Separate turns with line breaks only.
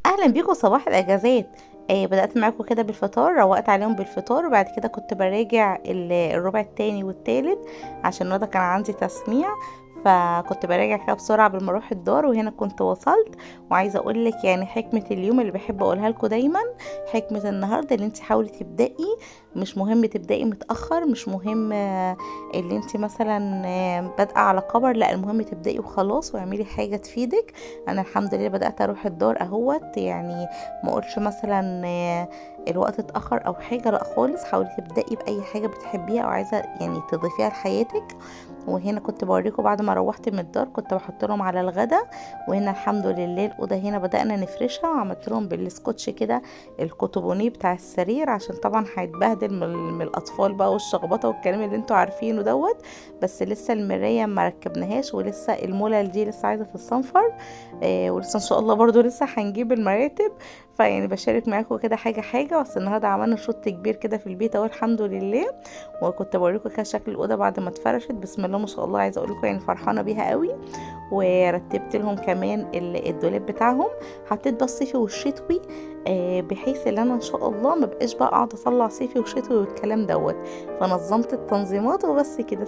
اهلا بيكم صباح الاجازات. بدأت معاكم كده بالفطار، روقت عليهم بالفطار، وبعد كده كنت براجع الربع التاني والتالت عشان النهارده كان عندي تسميع. فكنت براجع كده بسرعه قبل ما اروح الدار، وهنا كنت وصلت. وعايزه اقول لك يعني حكمه اليوم اللي بحب اقولها لكم دايما، حكمه النهارده اللي انت حاولي تبدأي. مش مهم تبدأي متأخر، مش مهم اللي انت مثلا بادئه على كبر، لا المهم تبدأي وخلاص واعملي حاجه تفيدك. انا الحمد لله بدأت اروح الدار اهوت يعني. ما اقولش مثلا الوقت اتأخر او حاجة، لا خالص. حاولي تبدأي بأي حاجة بتحبيها او عايزة يعني تضيفيها لحياتك. وهنا كنت بوريكم بعد ما روحت من الدار كنت بحط لهم على الغدا. وهنا الحمد لله الأوضة هنا بدأنا نفرشها، وعملت لهم بالسكوتش كده الكوتوبونيه بتاع السرير، عشان طبعا هيتبهدل من الأطفال بقى والشخبطة والكلام اللي انتوا عارفينه دوت. بس لسه المراية ما ركبناهاش، ولسه المولل دي لسه عايزة تتصنفر. ولسه ان شاء الله برضو لسه هنجيب المراتب. فيعني بشارك معاكم كده حاجه حاجه. بس النهارده عملنا شوط كبير كده في البيت اهو الحمد لله. وكنت بوريكم كده شكل الاوضه بعد ما اتفرشت، بسم الله ما شاء الله. عايزه اقول لكم يعني فرحانه بيها قوي. ورتبت لهم كمان الدولاب بتاعهم. حطيت بس الصيفي والشتوي، بحيث ان انا ان شاء الله ما بقاش بقى اقعد اطلع صيفي وشتوي والكلام دوت. فنظمت التنظيمات وبس كده.